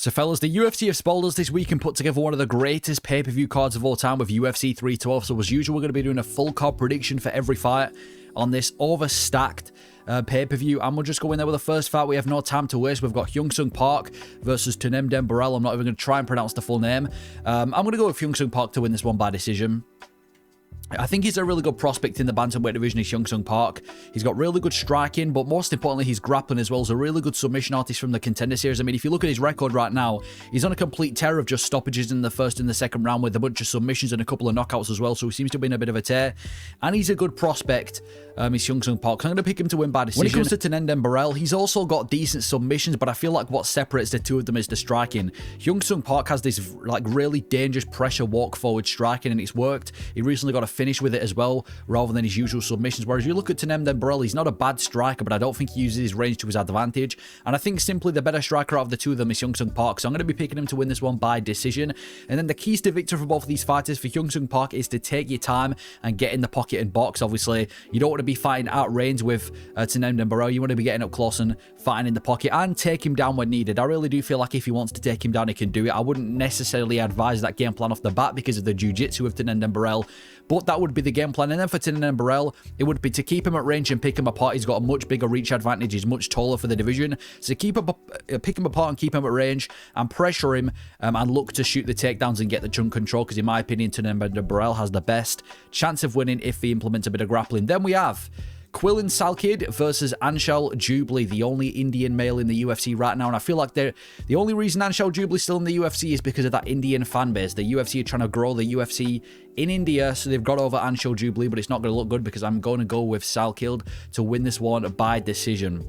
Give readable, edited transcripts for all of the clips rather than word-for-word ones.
So fellas, the UFC have spoiled us this week and put together one of the greatest pay-per-view cards of all time with UFC 312. So as usual, we're going to be doing a full card prediction for every fight on this overstacked pay-per-view. And we'll just go in there with the first fight. We have no time to waste. We've got Hyunsung Park versus Tumendemberel. I'm not even going to try and pronounce the full name. I'm going to go with Hyunsung Park to win this one by decision. I think he's a really good prospect in the bantamweight division, is Hyunsung Park. He's got really good striking, but most importantly, he's grappling as well. He's a really good submission artist from the Contender Series. I mean, if you look at his record right now, he's on a complete tear of just stoppages in the first and the second round with a bunch of submissions and a couple of knockouts as well. So he seems to be in a bit of a tear. And he's a good prospect, is Hyunsung Park. So I'm going to pick him to win by decision. When it comes to Tumendemberel, he's also got decent submissions, but I feel like what separates the two of them is the striking. Hyunsung Park has this like really dangerous pressure walk forward striking, and it's worked. He recently got a finish with it as well, rather than his usual submissions. Whereas you look at Tumendemberel, he's not a bad striker, but I don't think he uses his range to his advantage. And I think simply the better striker out of the two of them is Hyunsung Park. So I'm going to be picking him to win this one by decision. And then the keys to victory for both of these fighters for Hyunsung Park is to take your time and get in the pocket and box. Obviously, you don't want to be fighting out range with Tumendemberel. You want to be getting up close and fighting in the pocket and take him down when needed. I really do feel like if he wants to take him down, he can do it. I wouldn't necessarily advise that game plan off the bat because of the jiu-jitsu of Tumendemberel, but that would be the game plan. And then for Tumendemberel, it would be to keep him at range and pick him apart. He's got a much bigger reach advantage. He's much taller for the division. So pick him apart and keep him at range and pressure him and look to shoot the takedowns and get the chunk control, because in my opinion, Tumendemberel has the best chance of winning if he implements a bit of grappling. Then we have Quillan Salkilld versus Anshul Jubli, the only Indian male in the UFC right now. And I feel like the only reason Anshul Jubli is still in the UFC is because of that Indian fan base. The UFC are trying to grow the UFC in India, so they've got over Anshul Jubli, but it's not going to look good because I'm going to go with Salkilld to win this one by decision.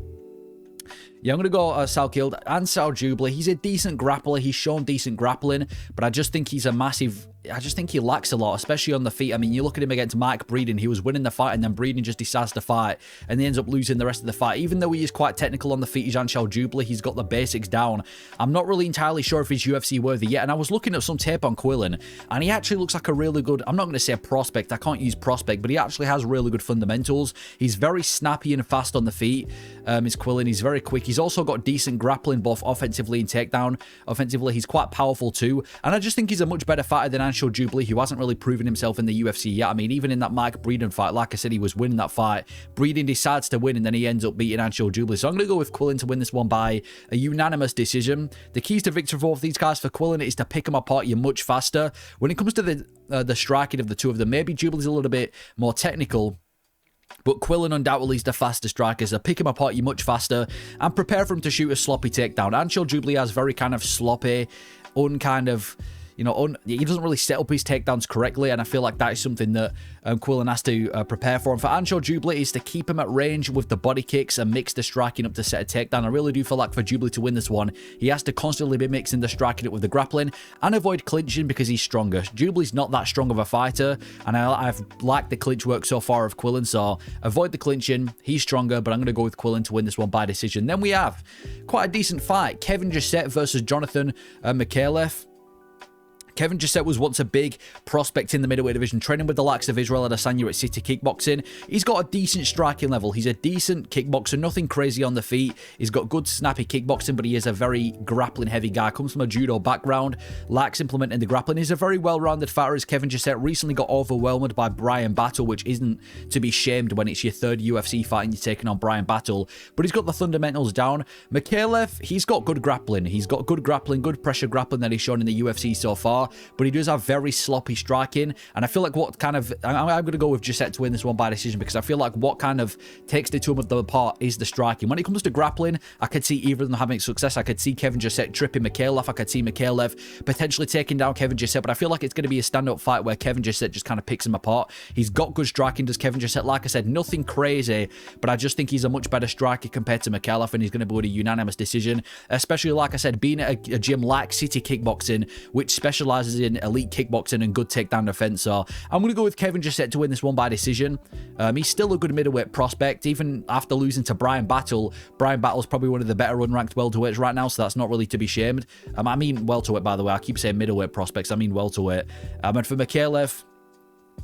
Yeah, I'm going to go Salkilld. Anshul Jubli, he's a decent grappler. He's shown decent grappling, but I just think he's a massive... I just think he lacks a lot, especially on the feet. I mean, you look at him against Mike Breeden. He was winning the fight, and then Breeden just decides to fight, and he ends up losing the rest of the fight. Even though he is quite technical on the feet, he's Anshul Jubli. He's got the basics down. I'm not really entirely sure if he's UFC worthy yet, and I was looking at some tape on Quillan, and he actually looks like a really good... I'm not going to say a prospect. I can't use prospect, but he actually has really good fundamentals. He's very snappy and fast on the feet, is Quillan. He's very quick. He's also got decent grappling, both offensively and takedown. Offensively, he's quite powerful too, and I just think he's a much better fighter than Anshul Jubli, who hasn't really proven himself in the UFC yet. I mean, even in that Mike Breeden fight, like I said, he was winning that fight. Breeden decides to win, and then he ends up beating Anshul Jubli. So I'm going to go with Quillan to win this one by a unanimous decision. The keys to victory for both these guys for Quillan is to pick them apart. You're much faster. When it comes to the striking of the two of them, maybe Jubli's a little bit more technical, but Quillan undoubtedly is the faster striker, so pick him apart, you're much faster, and prepare for him to shoot a sloppy takedown. Anshul Jubli has very kind of sloppy, he doesn't really set up his takedowns correctly, and I feel like that is something that Quillan has to prepare for. And for Anshul Jubli is to keep him at range with the body kicks and mix the striking up to set a takedown. I really do feel like for Jubli to win this one, he has to constantly be mixing the striking up with the grappling and avoid clinching because he's stronger. Jubli's not that strong of a fighter, and I've liked the clinch work so far of Quillan, so avoid the clinching. He's stronger, but I'm going to go with Quillan to win this one by decision. Then we have quite a decent fight. Jousset versus Jonathan Micallef. Jousset was once a big prospect in the middleweight division, training with the likes of Israel Adesanya at City Kickboxing. He's got a decent striking level. He's a decent kickboxer, nothing crazy on the feet. He's got good snappy kickboxing, but he is a very grappling heavy guy. Comes from a judo background, likes implementing the grappling. He's a very well-rounded fighter. As Jousset recently got overwhelmed by Bryan Battle, which isn't to be shamed when it's your third UFC fight and you're taking on Bryan Battle. But he's got the fundamentals down. Micallef, he's got good grappling. He's got good grappling, good pressure grappling that he's shown in the UFC so far. But he does have very sloppy striking, and I feel like what kind of... I'm going to go with Jousset to win this one by decision, because I feel like what kind of takes the two of them apart is the striking. When it comes to grappling, I could see either of them having success. I could see Jousset tripping Micallef. I could see Micallef potentially taking down Jousset, but I feel like it's going to be a stand-up fight where Jousset just kind of picks him apart. He's got good striking, does Jousset. Like I said, nothing crazy, but I just think he's a much better striker compared to Micallef, and he's going to be with a unanimous decision, especially, like I said, being at a gym like City Kickboxing, which specializes in elite kickboxing and good takedown defense. So I'm going to go with Jousset to win this one by decision. He's still a good middleweight prospect, even after losing to Bryan Battle. Bryan Battle's probably one of the better unranked welterweights right now, so that's not really to be shamed. I mean welterweight, by the way. I keep saying middleweight prospects. I mean welterweight. And for Micallef,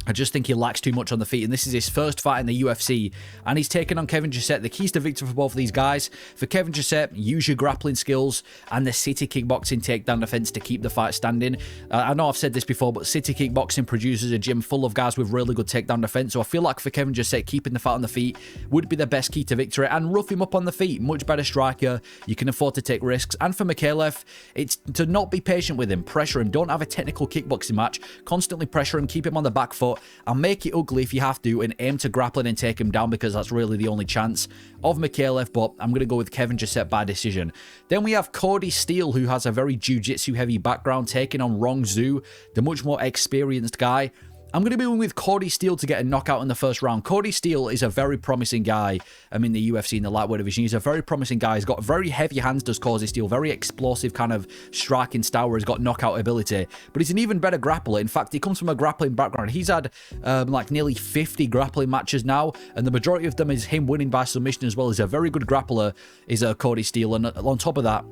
I just think he lacks too much on the feet, and this is his first fight in the UFC, and he's taken on Kevin Jousset. The keys to victory for both of these guys: for Kevin Jousset, use your grappling skills and the city kickboxing takedown defense to keep the fight standing. I know I've said this before, but city kickboxing produces a gym full of guys with really good takedown defense, so I feel like for Kevin Jousset, keeping the fight on the feet would be the best key to victory, and rough him up on the feet. Much better striker, you can afford to take risks. And for Micallef, it's to not be patient with him, pressure him, don't have a technical kickboxing match, constantly pressure him, keep him on the back foot, and make it ugly if you have to, and aim to grappling and take him down, because that's really the only chance of Micallef. But I'm going to go with Kevin Jousset by decision. Then we have Cody Steele, who has a very jiu-jitsu heavy background, taking on Rongzhu, the much more experienced guy. I'm going to be going with Cody Steele to get a knockout in the first round. Cody Steele is a very promising guy. In the UFC, in the lightweight division, he's a very promising guy. He's got very heavy hands, does Cody Steele. Very explosive kind of striking style where he's got knockout ability. But he's an even better grappler. In fact, he comes from a grappling background. He's had like nearly 50 grappling matches now, and the majority of them is him winning by submission as well. He's a very good grappler, is Cody Steele. And on top of that,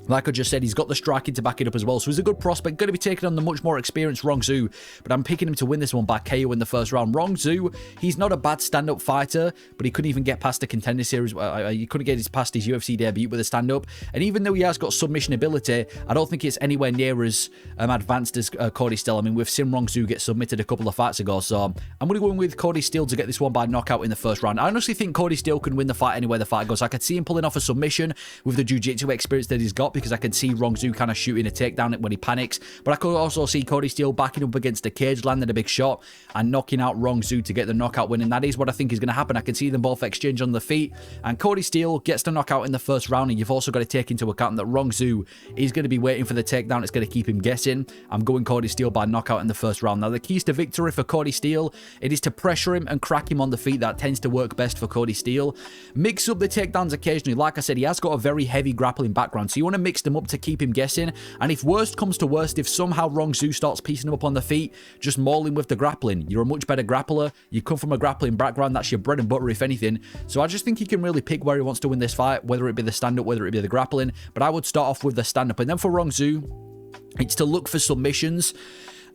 like I just said, he's got the striking to back it up as well. So he's a good prospect. Going to be taking on the much more experienced Rongzhu. But I'm picking him to win this one by KO in the first round. Rongzhu, he's not a bad stand-up fighter, but he couldn't even get past the Contender Series. He couldn't get past his UFC debut with a stand-up. And even though he has got submission ability, I don't think it's anywhere near as advanced as Cody Steele. I mean, we've seen Rongzhu get submitted a couple of fights ago. So I'm going to go in with Cody Steele to get this one by knockout in the first round. I honestly think Cody Steele can win the fight anywhere the fight goes. I could see him pulling off a submission with the jiu-jitsu experience that he's got, because I can see Rongzhu kind of shooting a takedown when he panics. But I could also see Cody Steele backing up against the cage, landing a big shot and knocking out Rongzhu to get the knockout win. And that is what I think is going to happen. I can see them both exchange on the feet, and Cody Steele gets the knockout in the first round. And you've also got to take into account that Rongzhu is going to be waiting for the takedown. It's going to keep him guessing. I'm going Cody Steele by knockout in the first round. Now, the keys to victory for Cody Steele, it is to pressure him and crack him on the feet. That tends to work best for Cody Steele. Mix up the takedowns occasionally. Like I said, he has got a very heavy grappling background, so you want to mix them up to keep him guessing. And if worst comes to worst, if somehow Rongzhu starts piecing him up on the feet, just maul him with the grappling. You're a much better grappler. You come from a grappling background. That's your bread and butter, if anything. So I just think he can really pick where he wants to win this fight, whether it be the stand-up, whether it be the grappling. But I would start off with the stand-up. And then for Rongzhu, it's to look for submissions.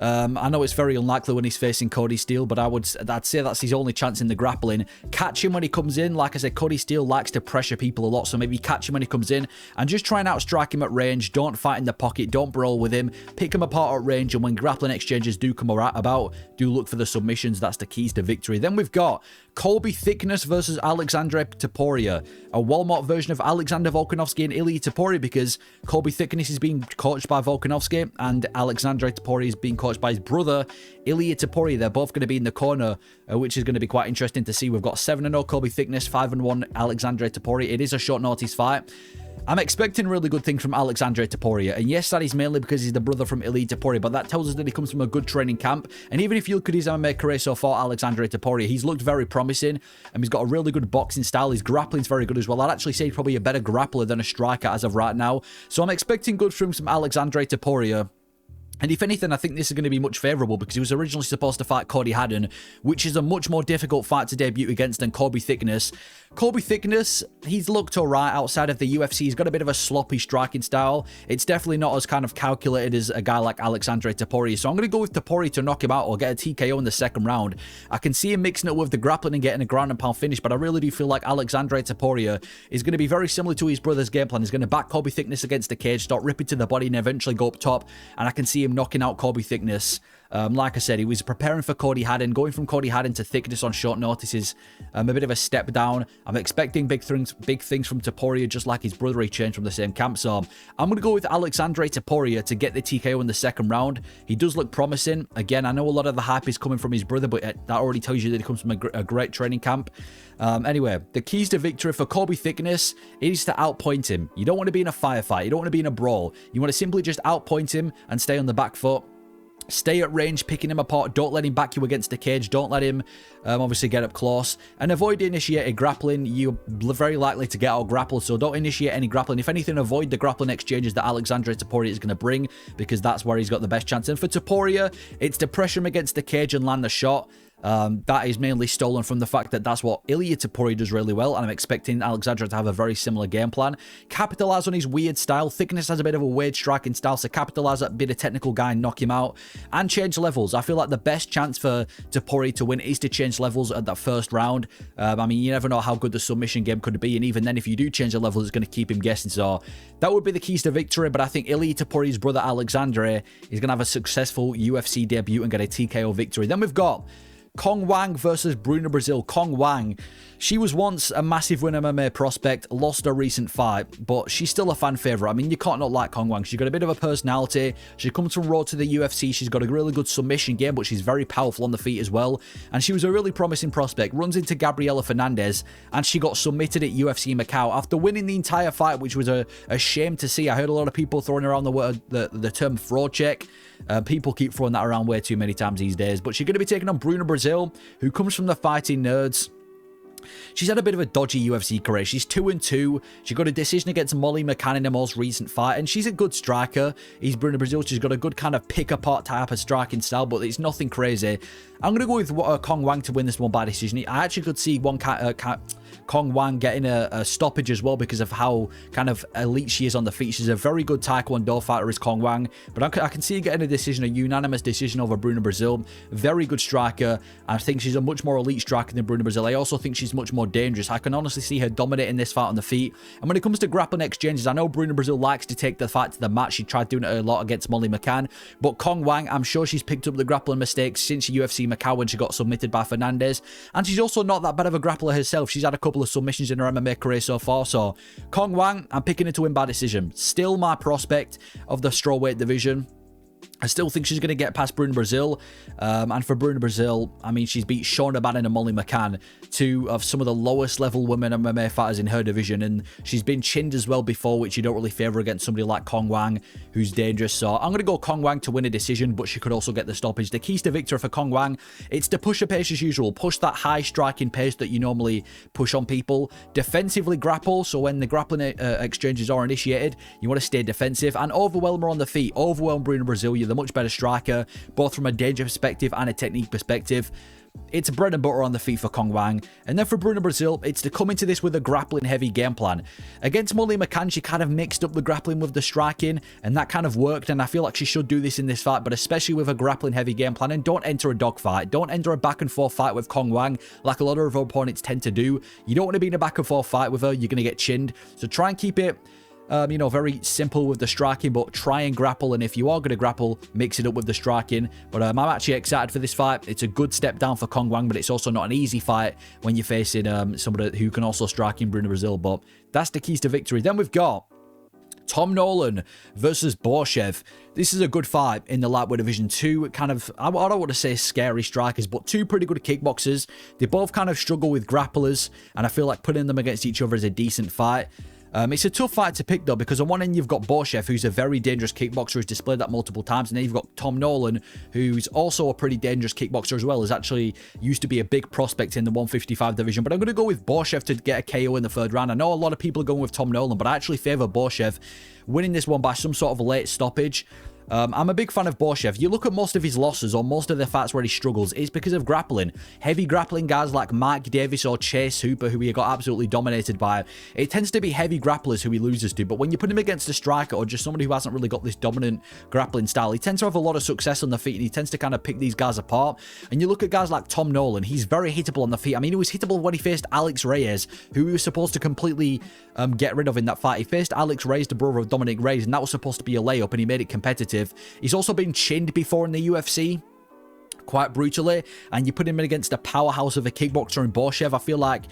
I know it's very unlikely when he's facing Cody Steele, but I'd say that's his only chance in the grappling. Catch him when he comes in. Like I said, Cody Steele likes to pressure people a lot, so maybe catch him when he comes in and just try and outstrike him at range. Don't fight in the pocket. Don't brawl with him. Pick him apart at range, and when grappling exchanges do come about, do look for the submissions. That's the keys to victory. Then we've got Colby Thicknesse versus Aleksandre Topuria, a Walmart version of Alexander Volkanovski and Ilia Topuria, because Colby Thicknesse is being coached by Volkanovski and Aleksandre Topuria is being coached by his brother Ilia Topuria. They're both going to be in the corner, which is going to be quite interesting to see. We've got 7-0 Colby Thicknesse, 5-1 Aleksandre Topuria. It is a short notice fight. I'm expecting really good things from Aleksandre Topuria, and yes, that is mainly because he's the brother from Ilia Topuria, but that tells us that he comes from a good training camp. And even if you look at his MMA career so far, Aleksandre Topuria, he's looked very promising, and he's got a really good boxing style. His grappling's very good as well. I'd actually say he's probably a better grappler than a striker as of right now. So I'm expecting good things from Aleksandre Topuria. And if anything, I think this is going to be much favourable, because he was originally supposed to fight Cody Haddon, which is a much more difficult fight to debut against than Colby Thicknesse. Colby Thicknesse, he's looked alright outside of the UFC. He's got a bit of a sloppy striking style. It's definitely not as kind of calculated as a guy like Aleksandre Topuria. So I'm going to go with Topuria to knock him out or get a TKO in the second round. I can see him mixing it with the grappling and getting a ground and pound finish, but I really do feel like Aleksandre Topuria is going to be very similar to his brother's game plan. He's going to back Colby Thicknesse against the cage, start ripping to the body, and eventually go up top. And I can see him knocking out Colby Thicknesse. Like I said, he was preparing for Cody Haddon. Going from Cody Haddon to Thicknesse on short notice is a bit of a step down. I'm expecting big things from Topuria, just like his brother. He changed from the same camp. So I'm going to go with Aleksandre Topuria to get the TKO in the second round. He does look promising. Again, I know a lot of the hype is coming from his brother, but that already tells you that he comes from a great training camp. Anyway, the keys to victory for Colby Thicknesse is to outpoint him. You don't want to be in a firefight. You don't want to be in a brawl. You want to simply just outpoint him and stay on the back foot. Stay at range, picking him apart. Don't let him back you against the cage. Don't let him obviously get up close. And avoid initiated grappling. You're very likely to get out grappled, so don't initiate any grappling. If anything, avoid the grappling exchanges that Aleksandre Topuria is going to bring, because that's where he's got the best chance. And for Topuria, it's to pressure him against the cage and land the shot. That is mainly stolen from the fact that that's what Ilia Topuria does really well, and I'm expecting Aleksandre to have a very similar game plan. Capitalize on his weird style. Thicknesse has a bit of a weird striking style, so capitalize that, bit of technical guy and knock him out. And change levels. I feel like the best chance for Topuria to win is to change levels at that first round. I mean, you never know how good the submission game could be, and even then, if you do change the levels, it's going to keep him guessing. So that would be the keys to victory, but I think Ilia Topuria's brother Aleksandre is going to have a successful UFC debut and get a TKO victory. Then we've got Cong Wang versus Bruna Brasil. Cong Wang, she was once a massive win MMA prospect, lost her recent fight, but she's still a fan favorite. I mean, you can't not like Cong Wang. She's got a bit of a personality. She comes from Raw to the UFC. She's got a really good submission game, but she's very powerful on the feet as well. And she was a really promising prospect. Runs into Gabriel Fernandez, and she got submitted at UFC Macau after winning the entire fight, which was a shame to see. I heard a lot of people throwing around the word, the term fraud check. People keep throwing that around way too many times these days. But she's going to be taking on Bruna Brasil, who comes from the Fighting Nerds. She's had a bit of a dodgy UFC career. She's 2-2. She got a decision against Molly McCann in her most recent fight, and she's a good striker. He's Bruna Brasil. She's got a good kind of pick-apart type of striking style, but it's nothing crazy. I'm going to go with Cong Wang to win this one by decision. I actually could see Cong Wang getting a stoppage as well because of how kind of elite she is on the feet. She's a very good Taekwondo fighter, is Cong Wang, but I can see her getting a decision, a unanimous decision over Bruna Brasil. Very good striker. I think she's a much more elite striker than Bruna Brasil. I also think she's much more dangerous. I can honestly see her dominating this fight on the feet. And when it comes to grappling exchanges, I know Bruna Brasil likes to take the fight to the mat. She tried doing it a lot against Molly McCann, but Cong Wang, I'm sure she's picked up the grappling mistakes since UFC Macau when she got submitted by Fernandez, and she's also not that bad of a grappler herself. She's had a couple of submissions in her MMA career so far, so Cong Wang, I'm picking her to win by decision. Still my prospect of the strawweight division. I still think she's going to get past Bruna Brasil. And for Bruna Brasil, I mean, she's beat Shona Bannon and Molly McCann, two of some of the lowest level women MMA fighters in her division. And she's been chinned as well before, which you don't really favour against somebody like Cong Wang, who's dangerous. So I'm going to go Cong Wang to win a decision, but she could also get the stoppage. The keys to victory for Cong Wang, it's to push her pace as usual. Push that high striking pace that you normally push on people. Defensively grapple, so when the grappling exchanges are initiated, you want to stay defensive. And overwhelm her on the feet. Overwhelm Bruna Brasil. You're the much better striker, both from a danger perspective and a technique perspective. It's bread and butter on the feet for Cong Wang. And then for Bruna Brasil, it's to come into this with a grappling heavy game plan. Against Molly McCann, she kind of mixed up the grappling with the striking, and that kind of worked, and I feel like she should do this in this fight, but especially with a grappling heavy game plan. And don't enter a dogfight. Don't enter a back and forth fight with Cong Wang like a lot of her opponents tend to do. You don't want to be in a back and forth fight with her. You're going to get chinned. So try and keep it you know, very simple with the striking, but try and grapple. And if you are going to grapple, mix it up with the striking. But I'm actually excited for this fight. It's a good step down for Cong Wang, but it's also not an easy fight when you're facing somebody who can also strike in Bruna Brasil. But that's the keys to victory. Then we've got Tom Nolan versus Borschev. This is a good fight in the lightweight division. Two kind of, I don't want to say scary strikers, but two pretty good kickboxers. They both kind of struggle with grapplers, and I feel like putting them against each other is a decent fight. It's a tough fight to pick though, because on one end you've got Borschev, who's a very dangerous kickboxer, who's displayed that multiple times, and then you've got Tom Nolan, who's also a pretty dangerous kickboxer as well. Is actually used to be a big prospect in the 155 division. But I'm going to go with Borschev to get a KO in the third round. I know a lot of people are going with Tom Nolan, but I actually favour Borschev winning this one by some sort of a late stoppage. I'm a big fan of Borschev. You look at most of his losses, or most of the fights where he struggles, it's because of grappling. Heavy grappling guys like Mike Davis or Chase Hooper, who he got absolutely dominated by, it tends to be heavy grapplers who he loses to. But when you put him against a striker or just somebody who hasn't really got this dominant grappling style, he tends to have a lot of success on the feet, and he tends to kind of pick these guys apart. And you look at guys like Tom Nolan, he's very hittable on the feet. I mean, he was hittable when he faced Alex Reyes, who he was supposed to completely get rid of in that fight. He faced Alex Reyes, the brother of Dominic Reyes, and that was supposed to be a layup, and he made it competitive. He's also been chinned before in the UFC, quite brutally, and you put him in against a powerhouse of a kickboxer in Borschev. I feel like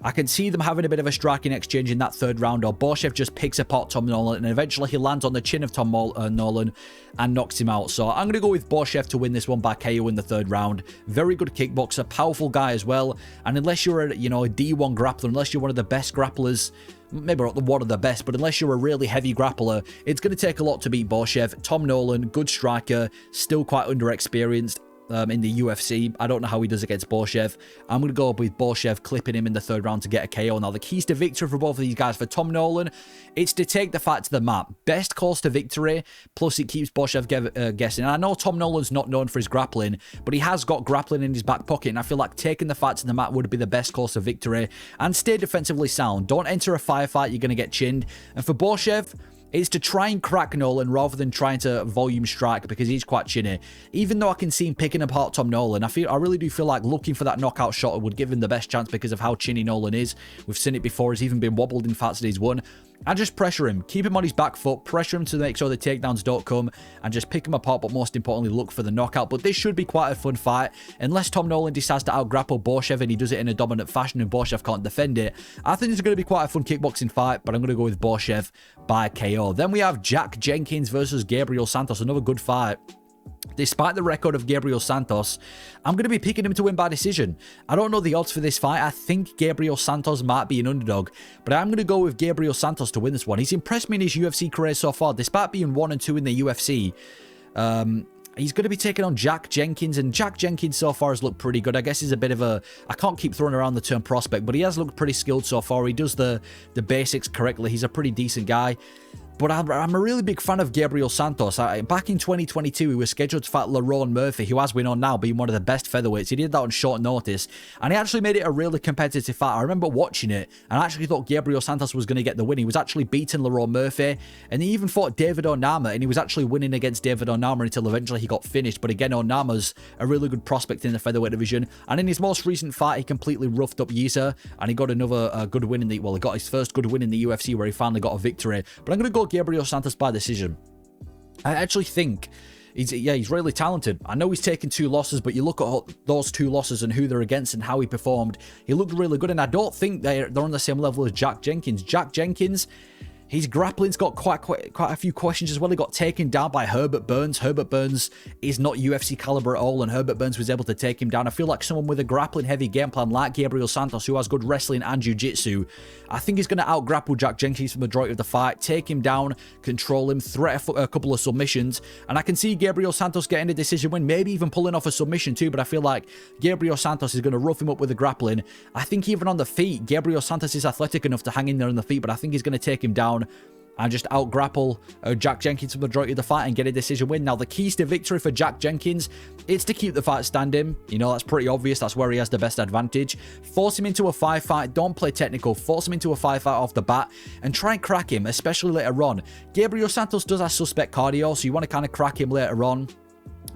I can see them having a bit of a striking exchange in that third round, or Borschev just picks apart Tom Nolan, and eventually he lands on the chin of Tom Nolan and knocks him out. So I'm going to go with Borschev to win this one by KO in the third round. Very good kickboxer, powerful guy as well, and unless you're a D1 grappler, unless you're one of the best grapplers, maybe not one of the best, but unless you're a really heavy grappler, it's going to take a lot to beat Borschev. Tom Nolan, good striker, still quite underexperienced. in the UFC. I don't know how he does against Borschev. I'm going to go with Borschev clipping him in the 3rd round to get a KO. Now, the keys to victory for both of these guys, for Tom Nolan, it's to take the fight to the mat. Best course to victory, plus it keeps Borschev guessing. And I know Tom Nolan's not known for his grappling, but he has got grappling in his back pocket, and I feel like taking the fight to the mat would be the best course of victory. And stay defensively sound. Don't enter a firefight, you're going to get chinned. And for Borschev, it's to try and crack Nolan rather than trying to volume strike, because he's quite chinny. Even though I can see him picking apart Tom Nolan, I really do feel like looking for that knockout shot would give him the best chance because of how chinny Nolan is. We've seen it before. He's even been wobbled in fights that he's won. And just pressure him. Keep him on his back foot. Pressure him to make sure the takedowns don't come. And just pick him apart, but most importantly, look for the knockout. But this should be quite a fun fight. Unless Tom Nolan decides to out-grapple Borschev and he does it in a dominant fashion and Borschev can't defend it. I think it's going to be quite a fun kickboxing fight, but I'm going to go with Borschev by KO. Then we have Jack Jenkins versus Gabriel Santos. Another good fight. Despite the record of Gabriel Santos, I'm going to be picking him to win by decision. I don't know the odds for this fight. I think Gabriel Santos might be an underdog, but I'm going to go with Gabriel Santos to win this one. He's impressed me in his UFC career so far, despite being 1-2 in the UFC. He's going to be taking on Jack Jenkins, and Jack Jenkins so far has looked pretty good. I guess he's a bit of a... I can't keep throwing around the term prospect, but he has looked pretty skilled so far. He does the basics correctly. He's a pretty decent guy. But I'm a really big fan of Gabriel Santos. Back in 2022, he was scheduled to fight Lerone Murphy, who has been on now, being one of the best featherweights. He did that on short notice, and he actually made it a really competitive fight. I remember watching it, and I actually thought Gabriel Santos was going to get the win. He was actually beating Lerone Murphy, and he even fought David Onama, and he was actually winning against David Onama until eventually he got finished. But again, Onama's a really good prospect in the featherweight division, and in his most recent fight, he completely roughed up Yisa, and he got another good win in the... Well, he got his first good win in the UFC, where he finally got a victory. But I'm going to go Gabriel Santos by decision. I actually think he's really talented. I know he's taken 2 losses, but you look at those 2 losses and who they're against and how he performed, he looked really good, and I don't think they're on the same level as Jack Jenkins. Jack Jenkins, his grappling's got quite a few questions as well. He got taken down by Herbert Burns. Herbert Burns is not UFC caliber at all, and Herbert Burns was able to take him down. I feel like someone with a grappling-heavy game plan like Gabriel Santos, who has good wrestling and jiu-jitsu, I think he's going to out-grapple Jack Jenkins for the majority of the fight, take him down, control him, threat a couple of submissions, and I can see Gabriel Santos getting a decision win, maybe even pulling off a submission too, but I feel like Gabriel Santos is going to rough him up with the grappling. I think even on the feet, Gabriel Santos is athletic enough to hang in there on the feet, but I think he's going to take him down and just out-grapple Jack Jenkins for the majority of the fight and get a decision win. Now, the keys to victory for Jack Jenkins, it's to keep the fight standing. You know, that's pretty obvious. That's where he has the best advantage. Force him into a fight. Don't play technical. Force him into a fight off the bat and try and crack him, especially later on. Gabriel Santos does have suspect cardio, so you want to kind of crack him later on.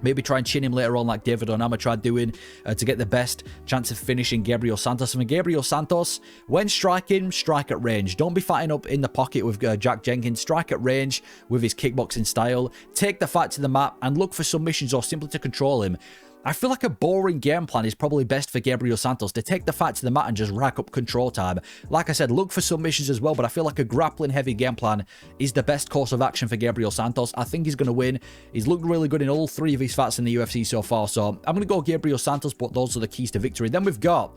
Maybe try and chin him later on like David Onama tried doing to get the best chance of finishing Gabriel Santos. And Gabriel Santos, when striking, strike at range. Don't be fighting up in the pocket with Jack Jenkins. Strike at range with his kickboxing style. Take the fight to the mat and look for submissions or simply to control him. I feel like a boring game plan is probably best for Gabriel Santos, to take the fight to the mat and just rack up control time. Like I said, look for submissions as well, but I feel like a grappling-heavy game plan is the best course of action for Gabriel Santos. I think he's going to win. He's looked really good in all 3 of his fights in the UFC so far, so I'm going to go Gabriel Santos, but those are the keys to victory. Then we've got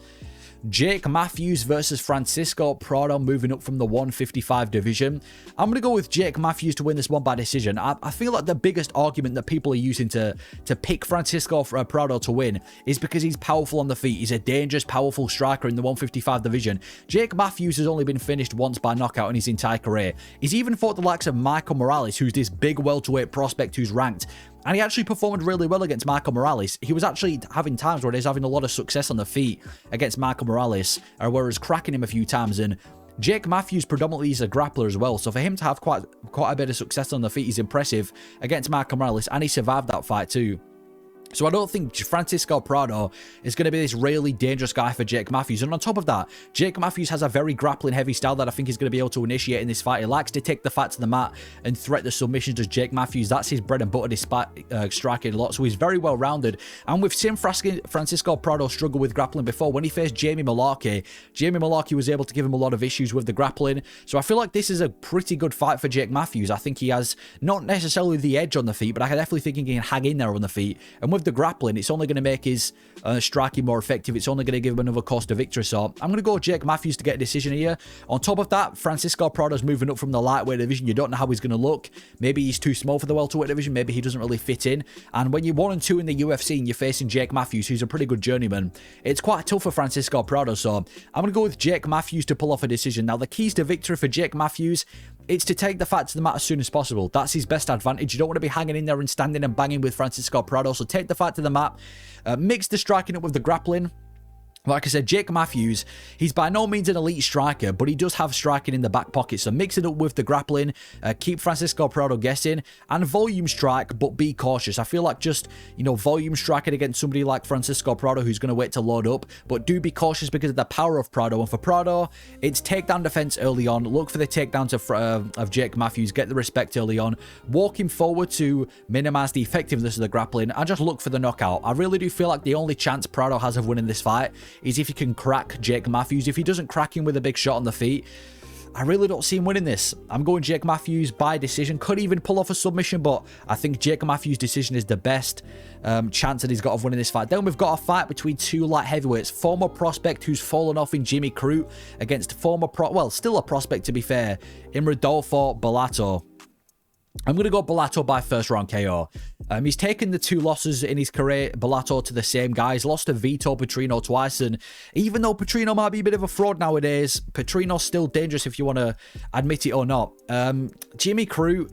Jake Matthews versus Francisco Prado, moving up from the 155 division. I'm going to go with Jake Matthews to win this one by decision. I feel like the biggest argument that people are using to pick Francisco Prado to win is because he's powerful on the feet. He's a dangerous, powerful striker in the 155 division. Jake Matthews has only been finished once by knockout in his entire career. He's even fought the likes of Michael Morales, who's this big welterweight prospect who's ranked. And he actually performed really well against Michael Morales. He was actually having times where he's having a lot of success on the feet against Michael Morales, whereas cracking him a few times. And Jake Matthews predominantly is a grappler as well, so for him to have quite a bit of success on the feet is impressive against Michael Morales, and he survived that fight too. So I don't think Francisco Prado is going to be this really dangerous guy for Jake Matthews. And on top of that, Jake Matthews has a very grappling-heavy style that I think he's going to be able to initiate in this fight. He likes to take the fight to the mat and threat the submissions as Jake Matthews. That's his bread and butter, despite striking a lot. So he's very well-rounded. And we've seen Francisco Prado struggle with grappling before. When he faced Jamie Mullarkey was able to give him a lot of issues with the grappling. So I feel like this is a pretty good fight for Jake Matthews. I think he has not necessarily the edge on the feet, but I definitely think he can hang in there on the feet. And with with the grappling, it's only going to make his striking more effective. It's only going to give him another cost of victory. So I'm going to go Jake Matthews to get a decision here. On top of that, Francisco Prado's moving up from the lightweight division. You don't know how he's going to look. Maybe he's too small for the welterweight division. Maybe he doesn't really fit in. And when you're 1-2 in the UFC and you're facing Jake Matthews, who's a pretty good journeyman, it's quite tough for Francisco Prado. So I'm going to go with Jake Matthews to pull off a decision. Now, the keys to victory for Jake Matthews, it's to take the fight to the mat as soon as possible. That's his best advantage. You don't want to be hanging in there and standing and banging with Francisco Prado. So take the fight to the mat. Mix the striking up with the grappling. Like I said, Jake Matthews, he's by no means an elite striker, but he does have striking in the back pocket. So mix it up with the grappling, keep Francisco Prado guessing, and volume strike, but be cautious. I feel like just, volume striking against somebody like Francisco Prado, who's going to wait to load up, but do be cautious because of the power of Prado. And for Prado, it's takedown defense early on. Look for the takedowns of Jake Matthews, get the respect early on, walk him forward to minimize the effectiveness of the grappling, and just look for the knockout. I really do feel like the only chance Prado has of winning this fight is if he can crack Jake Matthews. If he doesn't crack him with a big shot on the feet, I really don't see him winning this. I'm going Jake Matthews by decision. Could even pull off a submission, but I think Jake Matthews' decision is the best chance that he's got of winning this fight. Then we've got a fight between two light heavyweights. Former prospect who's fallen off in Jimmy Crute against still a prospect to be fair, in Rodolfo Bellato. I'm going to go Bellato by first round KO. He's taken the 2 losses in his career, Bellato, to the same guys. Lost to Vito Petrino twice, and even though Petrino might be a bit of a fraud nowadays, Petrino's still dangerous if you want to admit it or not. Jimmy Crute,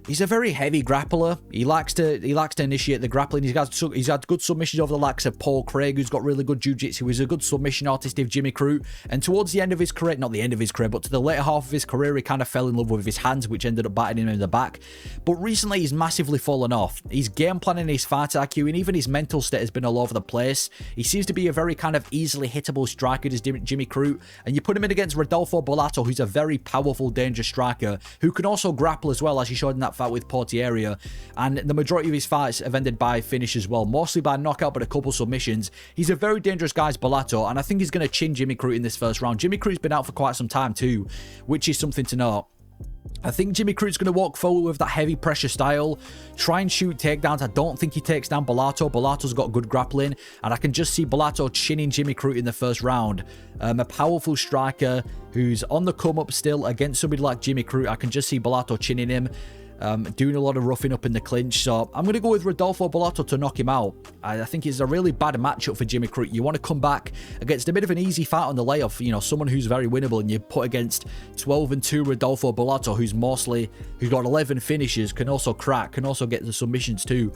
he's a very heavy grappler. He likes to initiate the grappling. He's had good submissions over the likes of Paul Craig, who's got really good jiu-jitsu. He's a good submission artist of Jimmy Crute. And towards the end of his career, not the end of his career, but to the later half of his career, he kind of fell in love with his hands, which ended up biting him in the back. But recently, he's massively fallen off. His game planning, his fight IQ, and even his mental state has been all over the place. He seems to be a very kind of easily hittable striker, as Jimmy Crute. And you put him in against Rodolfo Bellato, who's a very powerful, dangerous striker, who can also grapple as well, as he showed in that fight with Portiera, and the majority of his fights have ended by finish as well, mostly by knockout, but a couple submissions. He's a very dangerous guy, Bellato, and I think he's going to chin Jimmy Crute in this first round. Jimmy Crute's been out for quite some time too, which is something to note. I think Jimmy Crute's going to walk forward with that heavy pressure style, try and shoot takedowns. I don't think he takes down Bellato. Bellato's got good grappling, and I can just see Bellato chinning Jimmy Crute in the first round. A powerful striker who's on the come up still against somebody like Jimmy Crute. I can just see Bellato chinning him. Doing a lot of roughing up in the clinch. So I'm going to go with Rodolfo Bellato to knock him out. I think it's a really bad matchup for Jimmy Crute. You want to come back against a bit of an easy fight on the layoff, someone who's very winnable, and you put against 12-2 Rodolfo Bellato, who's got 11 finishes, can also crack, can also get the submissions too.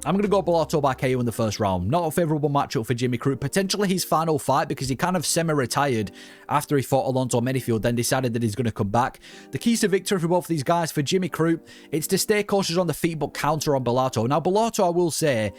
I'm going to go Bellato by KO in the first round. Not a favourable matchup for Jimmy Crute. Potentially his final fight, because he kind of semi-retired after he fought Alonzo Menifield, then decided that he's going to come back. The keys to victory for both of these guys, for Jimmy Crute, it's to stay cautious on the feet but counter on Bellato. Now, Bellato, I will say,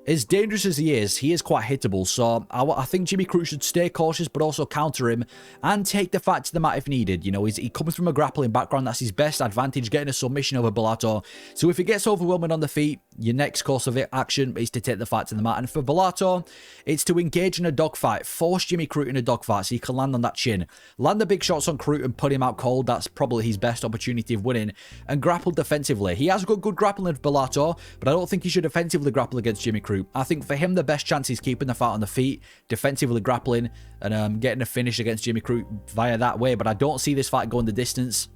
as dangerous as he is quite hittable. So I think Jimmy Crute should stay cautious, but also counter him and take the fight to the mat if needed. He comes from a grappling background. That's his best advantage, getting a submission over Bellato. So if he gets overwhelming on the feet, your next course of action is to take the fight to the mat. And for Bellato, it's to engage in a dogfight. Force Jimmy Crute in a dogfight so he can land on that chin. Land the big shots on Crute and put him out cold. That's probably his best opportunity of winning. And grapple defensively. He has got good grappling with Bellato, but I don't think he should offensively grapple against Jimmy Crute. I think for him, the best chance is keeping the fight on the feet, defensively grappling, and getting a finish against Jimmy Crute via that way. But I don't see this fight going the distance.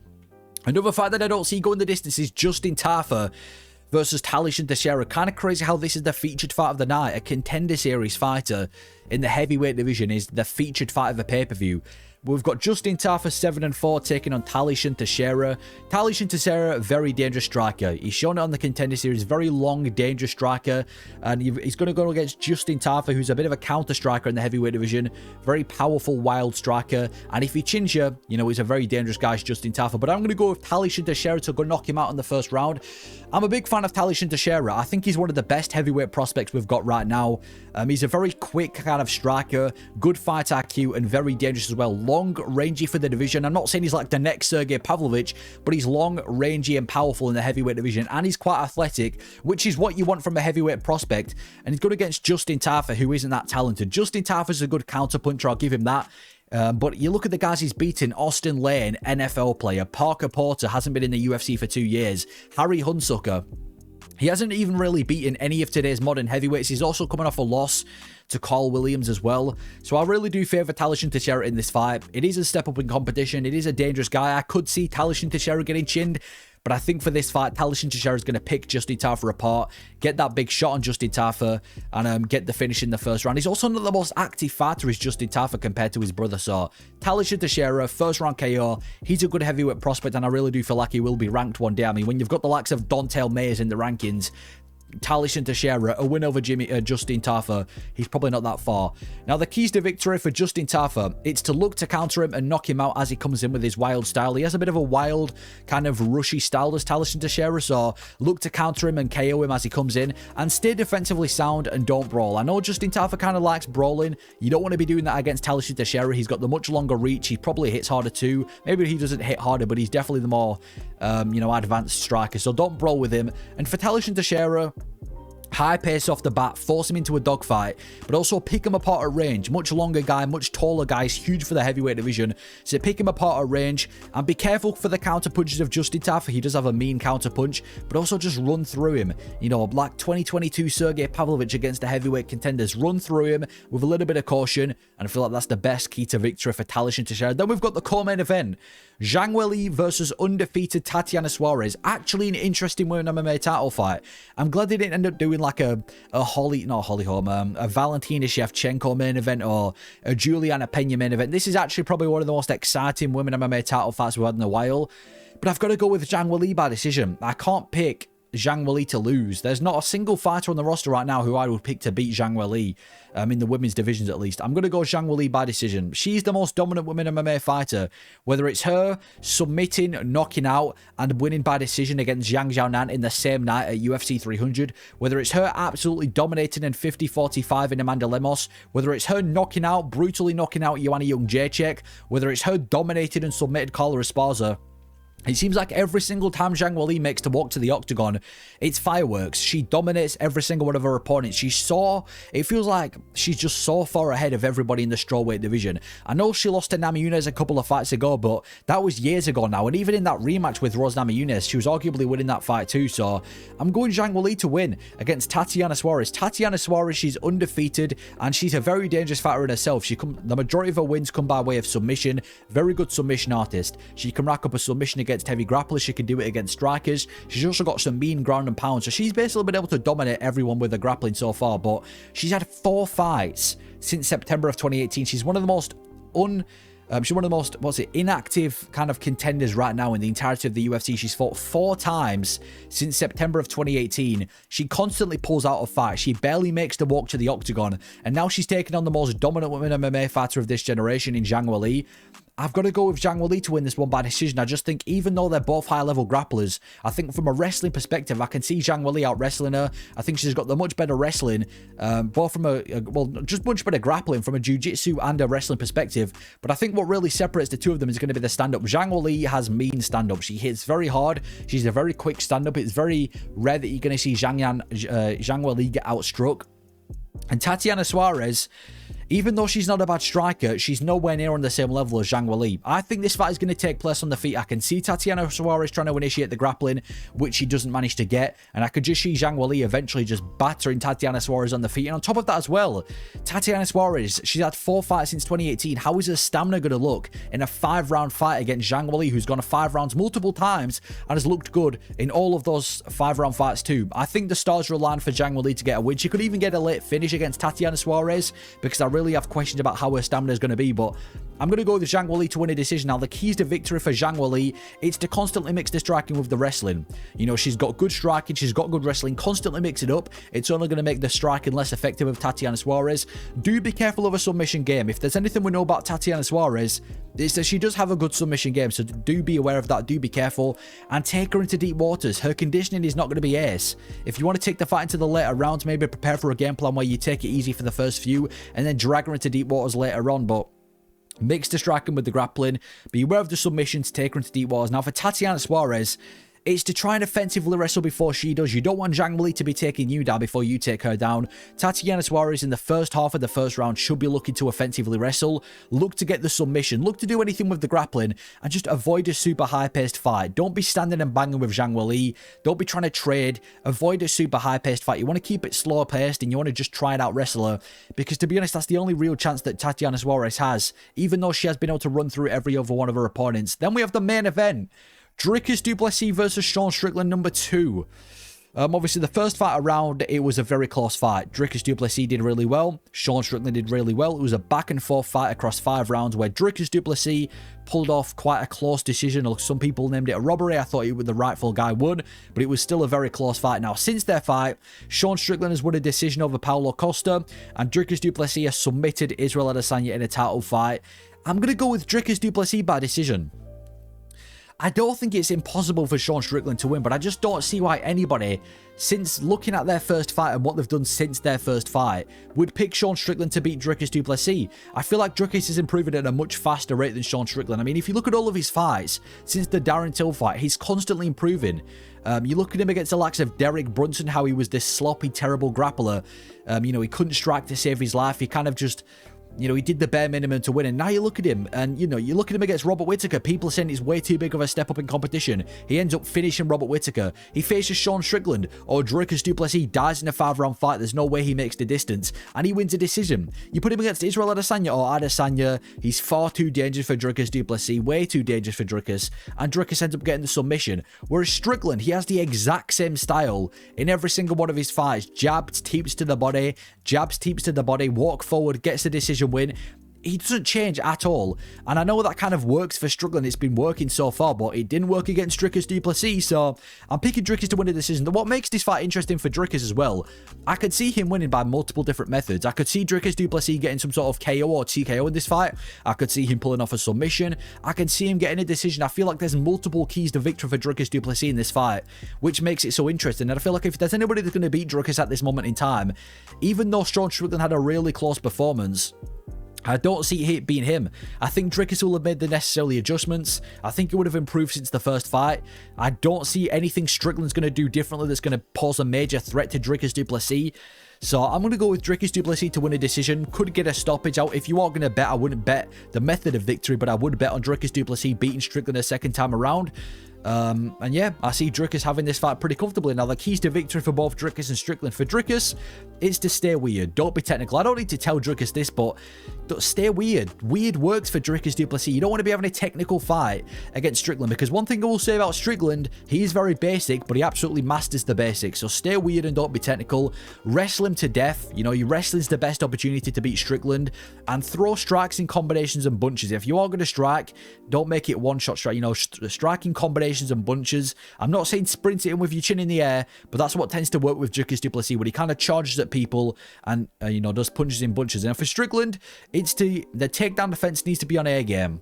Another fight that I don't see going the distance is Justin Tafa versus Talishan Teixeira. Kind of crazy how this is the featured fight of the night. A Contender Series fighter in the heavyweight division is the featured fight of the pay-per-view. We've got Justin Tafa 7-4 taking on Talishan Teixeira. Talishan Teixeira, very dangerous striker. He's shown it on the Contender Series, very long, dangerous striker. And he's going to go against Justin Tafa, who's a bit of a counter striker in the heavyweight division. Very powerful, wild striker. And if he chins you, he's a very dangerous guy, Justin Tafa. But I'm going to go with Talishan Teixeira to go knock him out in the first round. I'm a big fan of Talishan Teixeira. I think he's one of the best heavyweight prospects we've got right now. He's a very quick kind of striker, good fight IQ, and very dangerous as well. Long, rangy for the division. I'm not saying he's like the next Sergey Pavlovich, but he's long, rangy, and powerful in the heavyweight division, and he's quite athletic, which is what you want from a heavyweight prospect. And he's good against Justin Tafa, who isn't that talented. Justin Tafa's a good counterpuncher, I'll give him that. But you look at the guys he's beaten: Austin Lane, NFL player; Parker Porter, hasn't been in the UFC for 2 years; Harry Hunsucker, He hasn't even really beaten any of today's modern heavyweights. He's also coming off a loss to Carl Williams as well. So I really do favour Talishan Teixeira in this fight. It is a step up in competition. It is a dangerous guy. I could see Talishan Teixeira getting chinned, but I think for this fight, Talishan Teixeira is going to pick Justin Tafa apart, get that big shot on Justin Tafa, and get the finish in the first round. He's also not the most active fighter is Justin Tafa compared to his brother. So Talishan Teixeira, first round KO. He's a good heavyweight prospect, and I really do feel like he will be ranked one day. I mean, when you've got the likes of Dontel Mayers in the rankings, Talishan Teixeira, a win over Justin Tafa, he's probably not that far. Now, the keys to victory for Justin Tafa, it's to look to counter him and knock him out as he comes in with his wild style. He has a bit of a wild, kind of rushy style, does Talishan Teixeira, so look to counter him and KO him as he comes in, and stay defensively sound and don't brawl. I know Justin Tafa kind of likes brawling. You don't want to be doing that against Talishan Teixeira. He's got the much longer reach. He probably hits harder too. Maybe he doesn't hit harder, but he's definitely the more, advanced striker, so don't brawl with him. And for Talishan Teixeira, high pace off the bat, force him into a dogfight, but also pick him apart at range. Much longer guy, much taller guy, he's huge for the heavyweight division, so pick him apart at range, and be careful for the counter punches of Justin Tafa. He does have a mean counter punch, but also just run through him. Like 2022 Sergey Pavlovich against the heavyweight contenders. Run through him with a little bit of caution, and I feel like that's the best key to victory for Talishan Teixeira. Then we've got the co-main event. Zhang Weili versus undefeated Tatiana Suarez. Actually an interesting women MMA title fight. I'm glad they didn't end up doing like a Valentina Shevchenko main event or a Juliana Pena main event. This is actually probably one of the most exciting women MMA title fights we've had in a while. But I've got to go with Zhang Weili by decision. I can't pick Zhang Weili to lose. There's not a single fighter on the roster right now who I would pick to beat Zhang Weili, in the women's divisions at least. I'm going to go Zhang Weili by decision. She's the most dominant women MMA fighter. Whether it's her submitting, knocking out, and winning by decision against Zhang Xiaonan in the same night at UFC 300, whether it's her absolutely dominating in 50-45 in Amanda Lemos, whether it's her brutally knocking out Joanna Jędrzejczyk, whether it's her dominated and submitted Carla Esparza, it seems like every single time Zhang Weili makes the walk to the octagon, it's fireworks. She dominates every single one of her opponents. It feels like she's just so far ahead of everybody in the strawweight division. I know she lost to Namajunas a couple of fights ago, but that was years ago now. And even in that rematch with Rose Namajunas, she was arguably winning that fight too. So I'm going Zhang Weili to win against Tatiana Suarez. Tatiana Suarez, she's undefeated, and she's a very dangerous fighter in herself. The majority of her wins come by way of submission. Very good submission artist. She can rack up a submission against heavy grapplers. She can do it against strikers. She's also got some mean ground and pound, so she's basically been able to dominate everyone with her grappling so far. But she's had 4 fights since September of 2018. She's one of the most inactive kind of contenders right now in the entirety of the UFC. She's fought 4 times since September of 2018. She constantly pulls out of fights. She barely makes the walk to the octagon, and now she's taken on the most dominant women MMA fighter of this generation in Zhang Weili. I've got to go with Zhang Weili to win this one by decision. I just think even though they're both high-level grapplers, I think from a wrestling perspective, I can see Zhang Weili out-wrestling her. I think she's got the much better wrestling, both from just much better grappling from a jiu-jitsu and a wrestling perspective. But I think what really separates the two of them is going to be the stand-up. Zhang Weili has mean stand-up. She hits very hard. She's a very quick stand-up. It's very rare that you're going to see Zhang Weili get outstruck. And Tatiana Suarez, even though she's not a bad striker, she's nowhere near on the same level as Zhang Weili. I think this fight is going to take place on the feet. I can see Tatiana Suarez trying to initiate the grappling, which she doesn't manage to get. And I could just see Zhang Weili eventually just battering Tatiana Suarez on the feet. And on top of that as well, Tatiana Suarez, she's had 4 fights since 2018. How is her stamina going to look in a 5-round fight against Zhang Weili, who's gone 5 rounds multiple times and has looked good in all of those 5-round fights too? I think the stars are aligned for Zhang Weili to get a win. She could even get a late finish against Tatiana Suarez, because I really have questions about how her stamina is going to be. But I'm going to go with Zhang Weili to win a decision. Now, the keys to victory for Zhang Weili, it's to constantly mix the striking with the wrestling. She's got good striking, she's got good wrestling. Constantly mix it up. It's only going to make the striking less effective of Tatiana Suarez. Do be careful of a submission game. If there's anything we know about Tatiana Suarez, it's that she does have a good submission game, so do be aware of that. Do be careful and take her into deep waters. Her conditioning is not going to be ace. If you want to take the fight into the later rounds, maybe prepare for a game plan where you take it easy for the first few and then drag her into deep waters later on. But mix the striking with the grappling. Be aware of the submissions, take her into deep waters. Now, for Tatiana Suarez, It's to try and offensively wrestle before she does. You don't want Zhang Weili to be taking you down before you take her down. Tatiana Suarez in the first half of the first round should be looking to offensively wrestle, look to get the submission, look to do anything with the grappling, and just avoid a super high-paced fight. Don't be standing and banging with Zhang Weili. Don't be trying to trade. Avoid a super high-paced fight. You want to keep it slow-paced, and you want to just try and out-wrestle her, because to be honest, that's the only real chance that Tatiana Suarez has, even though she has been able to run through every other one of her opponents. Then we have the main event. Dricus du Plessis versus Sean Strickland, number 2. Obviously, the first fight around, it was a very close fight. Dricus du Plessis did really well. Sean Strickland did really well. It was a back-and-forth fight across 5 rounds where Dricus du Plessis pulled off quite a close decision. Some people named it a robbery. I thought the rightful guy won, but it was still a very close fight. Now, since their fight, Sean Strickland has won a decision over Paulo Costa, and Dricus du Plessis has submitted Israel Adesanya in a title fight. I'm going to go with Dricus du Plessis by decision. I don't think it's impossible for Sean Strickland to win, but I just don't see why anybody, since looking at their first fight and what they've done since their first fight, would pick Sean Strickland to beat Dricus du Plessis. I feel like Dricus is improving at a much faster rate than Sean Strickland. I mean, if you look at all of his fights since the Darren Till fight, he's constantly improving. You look at him against the likes of Derek Brunson, how he was this sloppy, terrible grappler. He couldn't strike to save his life. He kind of just... he did the bare minimum to win, and now you look at him, and, you look at him against Robert Whittaker. People are saying he's way too big of a step up in competition. He ends up finishing Robert Whittaker. He faces Sean Strickland, or Dricus du Plessis dies in a 5-round fight. There's no way he makes the distance, and he wins a decision. You put him against Israel Adesanya or Adesanya, he's far too dangerous for Dricus du Plessis, way too dangerous for Dricus, and Dricus ends up getting the submission. Whereas Strickland, he has the exact same style in every single one of his fights. Jabs, teeps to the body, jabs, teeps to the body, walk forward, gets the decision win. He doesn't change at all, and I know that kind of works for Strickland. It's been working so far, but it didn't work against Dricus du Plessis, so I'm picking Dricus to win a decision. What makes this fight interesting for Dricus as well, I could see him winning by multiple different methods. I could see Dricus du Plessis getting some sort of KO or TKO in this fight. I could see him pulling off a submission. I can see him getting a decision. I feel like there's multiple keys to victory for Dricus du Plessis in this fight, which makes it so interesting. And I feel like if there's anybody that's going to beat Dricus at this moment in time, even though Sean Strickland had a really close performance, I don't see it being him. I think Dricus will have made the necessary adjustments. I think it would have improved since the first fight. I don't see anything Strickland's going to do differently that's going to pose a major threat to Dricus du Plessis. So I'm going to go with Dricus du Plessis to win a decision. Could get a stoppage out. If you are going to bet, I wouldn't bet the method of victory, but I would bet on Dricus du Plessis beating Strickland a second time around. And yeah, I see Dricus having this fight pretty comfortably. Now, the keys to victory for both Dricus and Strickland. For Dricus, it's to stay weird. Don't be technical. I don't need to tell Dricus this, but stay weird. Weird works for Dricus du Plessis. You don't want to be having a technical fight against Strickland, because one thing I will say about Strickland, he is very basic, but he absolutely masters the basics. So stay weird and don't be technical. Wrestle him to death. Your wrestling's the best opportunity to beat Strickland, and throw strikes in combinations and bunches. If you are going to strike, don't make it one-shot strike. Strike in combinations and bunches. I'm not saying sprint it in with your chin in the air, but that's what tends to work with Dricus du Plessis, when he kind of charges at people and, does punches in bunches. And for Strickland, it's the takedown defense needs to be on A game.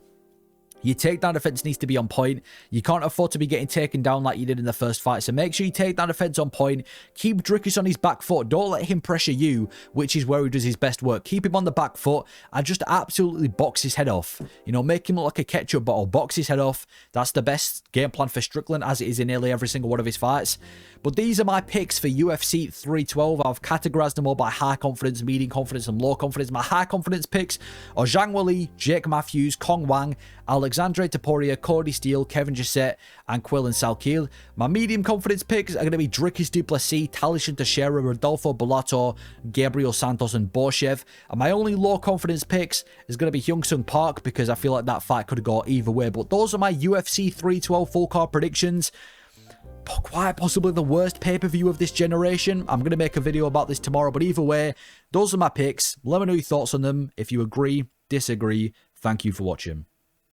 Your takedown defense needs to be on point. You can't afford to be getting taken down like you did in the first fight. So make sure you take down defense on point. Keep Dricus on his back foot. Don't let him pressure you, which is where he does his best work. Keep him on the back foot and just absolutely box his head off. Make him look like a ketchup bottle. Box his head off. That's the best game plan for Strickland, as it is in nearly every single one of his fights. But these are my picks for UFC 312. I've categorized them all by high confidence, medium confidence, and low confidence. My high confidence picks are Zhang Weili, Jake Matthews, Cong Wang, Aleksandre, Topuria, Cody, Steele, Kevin Jousset, and Quillan Salkilld. My medium confidence picks are going to be Dricus du Plessis, Talishan Teixeira, Rodolfo, Bellato, Gabriel, Santos, and Borschev. And my only low confidence picks is going to be Hyunsung Park, because I feel like that fight could go either way. But those are my UFC 312 full card predictions. Quite possibly the worst pay-per-view of this generation. I'm going to make a video about this tomorrow, but either way, those are my picks. Let me know your thoughts on them. If you agree, disagree, thank you for watching.